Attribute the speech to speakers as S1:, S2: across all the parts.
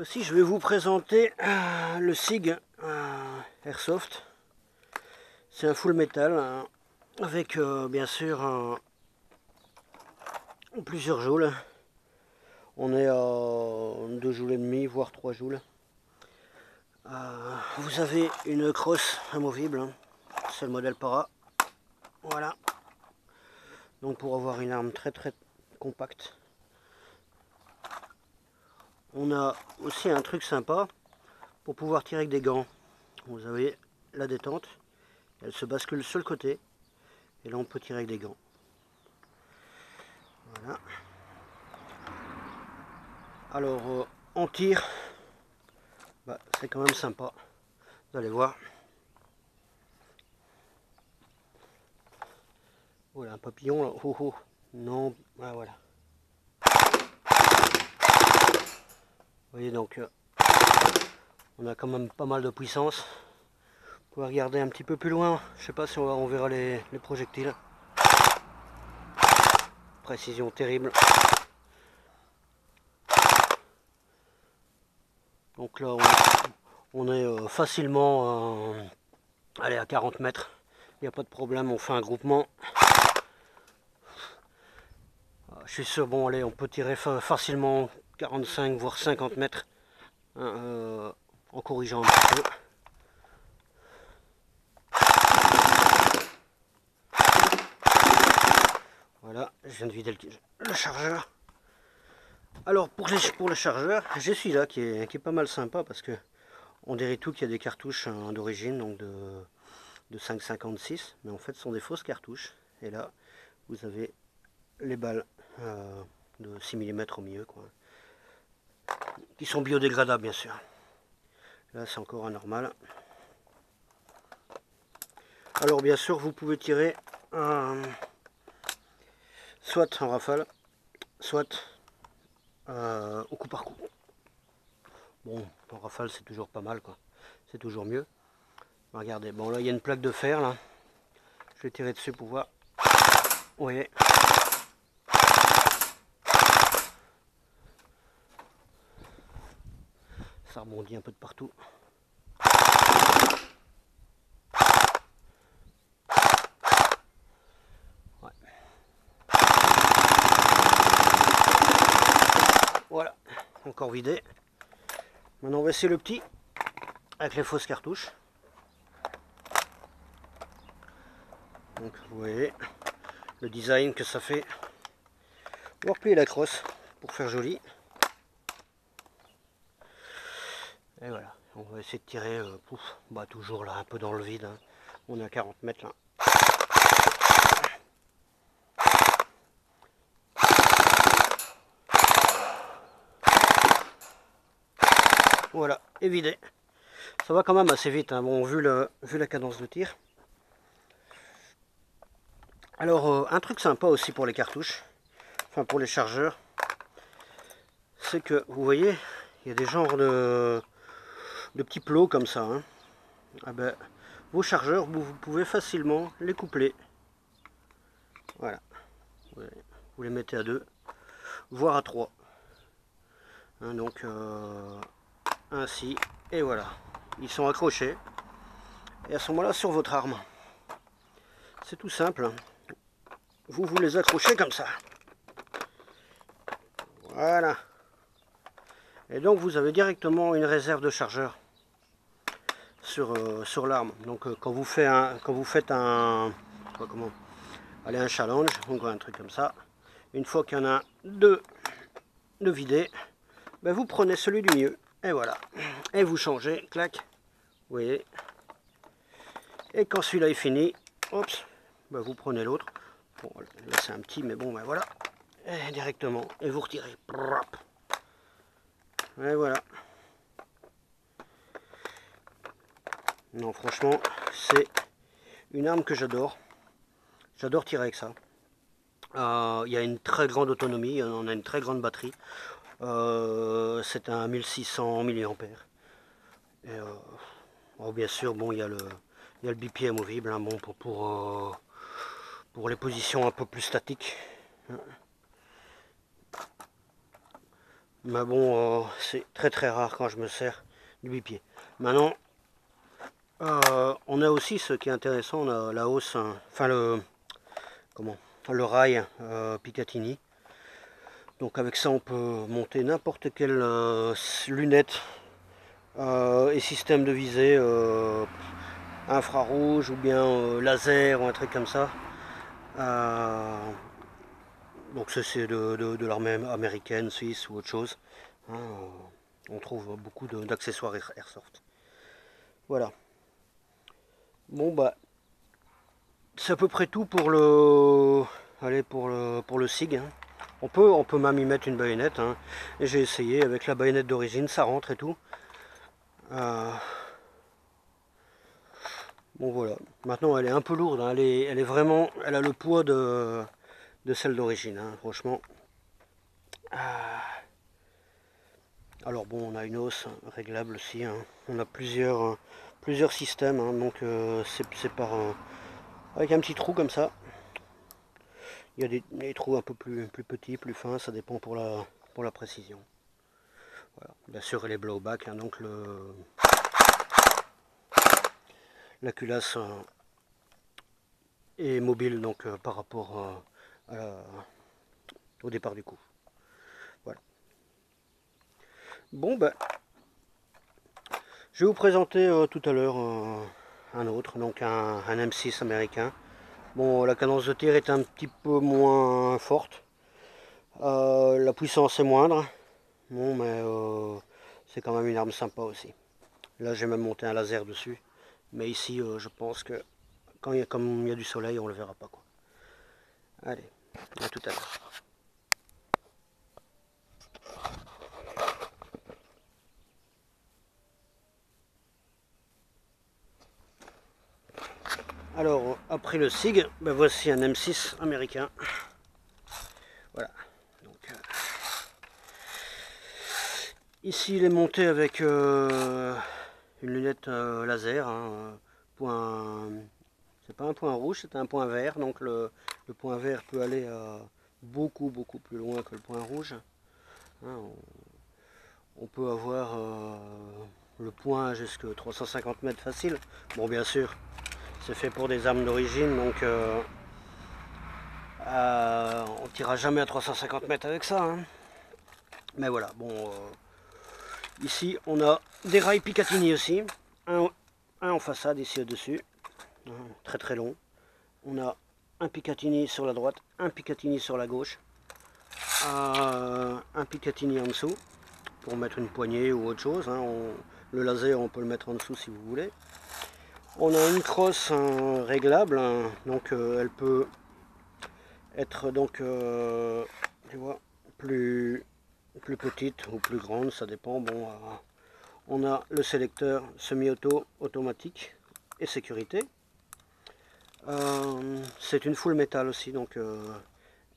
S1: Aussi, je vais vous présenter le SIG Airsoft. C'est un full métal avec bien sûr plusieurs joules. On est à 2 joules et demi, voire 3 joules. Vous avez une crosse amovible, c'est le modèle Para. Voilà. Donc pour avoir une arme très compacte. On a aussi un truc sympa pour pouvoir tirer avec des gants. Vous avez la détente, elle se bascule sur le côté et là on peut tirer avec des gants. Voilà. Alors en tir, c'est quand même sympa. Vous allez voir. Voilà un papillon là. Oh, oh. Non, voilà. Vous voyez donc on a quand même pas mal de puissance. Vous pouvez regarder un petit peu plus loin. Je sais pas si on verra les projectiles. Précision terrible. Donc là on est facilement allez, à 40 mètres. Il n'y a pas de problème, on fait un groupement. Je suis sûr, bon allez, on peut tirer facilement 45 voire 50 mètres en corrigeant un petit peu. Voilà, je viens de vider le chargeur. Alors pour le chargeur, j'ai celui-là qui est pas mal sympa parce que on dirait tout qu'il y a des cartouches d'origine, donc de 5,56, mais en fait ce sont des fausses cartouches. Et là, vous avez les balles de 6 mm au milieu, quoi, qui sont biodégradables bien sûr. Là c'est encore anormal. Alors bien sûr vous pouvez tirer soit en rafale, soit au coup par coup. Bon, en rafale c'est toujours pas mal, quoi. C'est toujours mieux. Regardez, bon là il y a une plaque de fer là. Je vais tirer dessus pour voir. Vous voyez. Ça rebondit un peu de partout. Ouais. Voilà, encore vidé. Maintenant on va essayer le petit avec les fausses cartouches. Donc vous voyez le design que ça fait. On va replier la crosse pour faire joli. Et voilà, on va essayer de tirer toujours là, un peu dans le vide. Hein. On est à 40 mètres là. Voilà, et vidé. Ça va quand même assez vite, hein. Bon, vu la cadence de tir. Alors, un truc sympa aussi pour les cartouches, enfin pour les chargeurs, c'est que, vous voyez, il y a des genres de petits plots comme ça. Hein. Vos chargeurs, vous pouvez facilement les coupler. Voilà. Vous les mettez à 2, voire à 3. Hein, donc, ainsi, et voilà. Ils sont accrochés. Et à ce moment-là, sur votre arme. C'est tout simple. Vous les accrochez comme ça. Voilà. Et donc vous avez directement une réserve de chargeur sur l'arme. Donc quand vous faites un challenge, donc un truc comme ça, une fois qu'il y en a 2 de vidés, vous prenez celui du milieu et voilà. Et vous changez, clac, vous voyez. Et quand celui-là est fini, vous prenez l'autre. Bon, là c'est un petit, mais bon, voilà. Et directement, et vous retirez. Et voilà. Non, franchement, c'est une arme que j'adore. J'adore tirer avec ça. Il y a une très grande autonomie, on a une très grande batterie. C'est un 1600 mAh. Et, bien sûr, bon, il y a le bipied amovible, hein, bon, pour les positions un peu plus statiques. Mais bon, c'est très très rare quand je me sers du bipied. Maintenant, on a aussi ce qui est intéressant, on a la hausse, hein, enfin comment, le rail Picatinny. Donc avec ça, on peut monter n'importe quelle lunette et système de visée infrarouge ou bien laser ou un truc comme ça. Donc ça c'est de l'armée américaine, suisse ou autre chose. Hein, on trouve beaucoup d'accessoires airsoft. Voilà. Bon bah c'est à peu près tout pour le, allez, pour le SIG. Hein. On peut même y mettre une baïonnette. Hein. Et j'ai essayé avec la baïonnette d'origine, ça rentre et tout. Bon voilà. Maintenant elle est un peu lourde. Hein. Elle est vraiment, elle a le poids de celle d'origine. Hein. Franchement. Alors bon, on a une hausse réglable aussi. Hein. On a plusieurs systèmes. Hein. Donc c'est par avec un petit trou comme ça. Il y a des trous un peu plus petits, plus fins, ça dépend pour la précision. Voilà. Bien sûr, elle est blowback, hein, donc la culasse est mobile donc par rapport au départ du coup. Voilà. Bon, ben, je vais vous présenter tout à l'heure un autre, donc un M6 américain. Bon, la cadence de tir est un petit peu moins forte. La puissance est moindre. Bon, mais c'est quand même une arme sympa aussi. Là, j'ai même monté un laser dessus. Mais ici, je pense que comme il y a du soleil, on le verra pas, quoi. Allez, à tout à l'heure. Alors, après le SIG, ben voici un M6 américain. Voilà. Donc, ici, il est monté avec une lunette laser. Hein, c'est pas un point rouge, c'est un point vert. Donc, le point vert peut aller beaucoup plus loin que le point rouge. Hein, on peut avoir le point jusqu'à 350 mètres facile. Bon, bien sûr, c'est fait pour des armes d'origine, donc on tirera jamais à 350 mètres avec ça. Hein. Mais voilà, bon, ici on a des rails Picatinny aussi, un en façade ici au-dessus, très très long. On a un Picatinny sur la droite, un Picatinny sur la gauche, un Picatinny en dessous pour mettre une poignée ou autre chose. Hein. Le laser, on peut le mettre en dessous si vous voulez. On a une crosse réglable, hein. Donc elle peut être donc tu vois, plus petite ou plus grande, ça dépend. Bon, on a le sélecteur semi-auto automatique et sécurité. C'est une full métal aussi, donc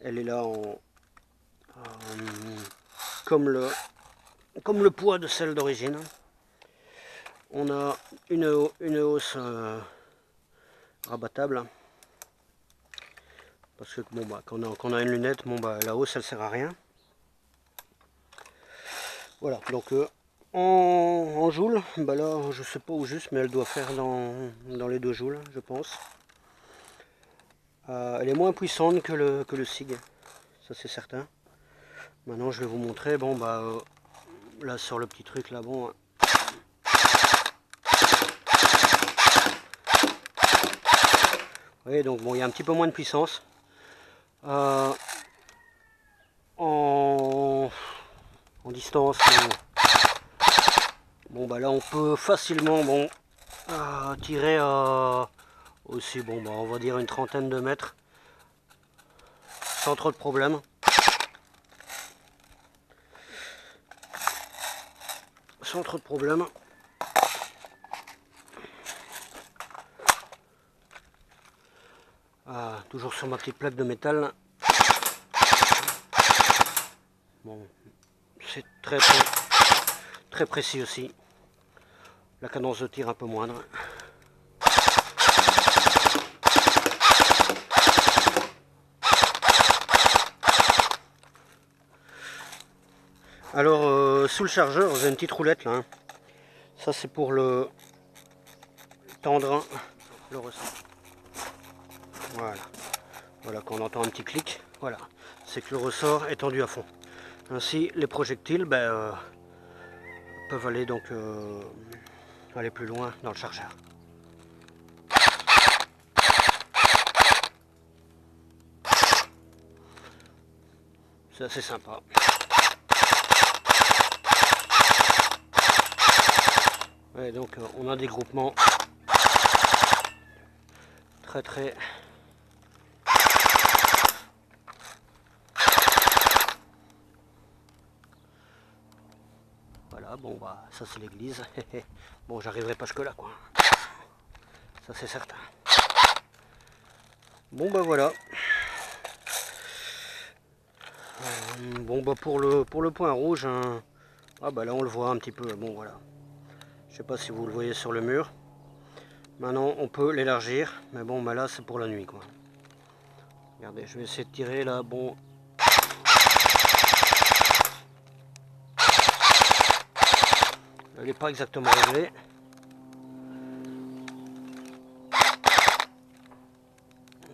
S1: elle est là comme le poids de celle d'origine. On a une hausse rabattable. Parce que bon, bah, quand on a une lunette, bon, bah, la hausse elle sert à rien. Voilà, donc en joule, bah là je sais pas où juste, mais elle doit faire dans les 2 joules, je pense. Elle est moins puissante que le SIG, ça c'est certain. Maintenant je vais vous montrer, bon bah là sur le petit truc là, bon. Vous voyez, donc bon, il y a un petit peu moins de puissance. En distance, bon bah là on peut facilement tirer aussi, bon bah on va dire une trentaine de mètres sans trop de problème. Sans trop de problème. Toujours sur ma petite plaque de métal. Bon, c'est très précis aussi. La cadence de tir un peu moindre. Alors sous le chargeur, vous avez une petite roulette là. Hein. Ça c'est pour le tendre le ressort. Voilà. Voilà, quand on entend un petit clic, voilà. C'est que le ressort est tendu à fond. Ainsi, les projectiles peuvent aller donc aller plus loin dans le chargeur. C'est assez sympa. Ouais, donc on a des groupements très voilà, bon bah ça c'est l'église. Bon, j'arriverai pas jusque là quoi. Ça c'est certain. Bon bah voilà. Bon bah pour le point rouge, hein, ah bah là on le voit un petit peu. Bon voilà. Je sais pas si vous le voyez sur le mur. Maintenant on peut l'élargir, mais bon bah là c'est pour la nuit quoi. Regardez, je vais essayer de tirer là, bon. Elle n'est pas exactement réglée.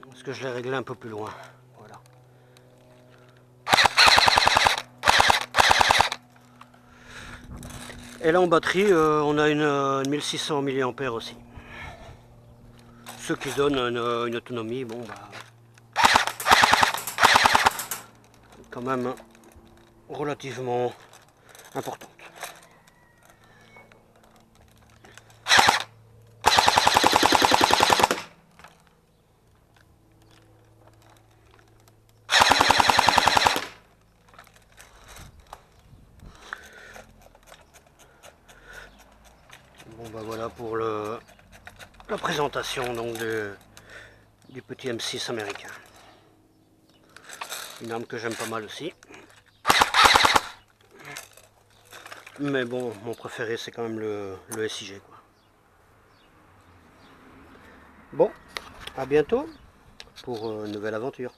S1: Parce que je l'ai réglé un peu plus loin. Voilà. Et là en batterie, on a une 1600 mAh aussi. Ce qui donne une autonomie, bon bah, quand même relativement importante. Bon bah voilà pour la présentation donc du petit M6 américain. Une arme que j'aime pas mal aussi. Mais bon, mon préféré c'est quand même le SIG quoi. Bon, à bientôt pour une nouvelle aventure.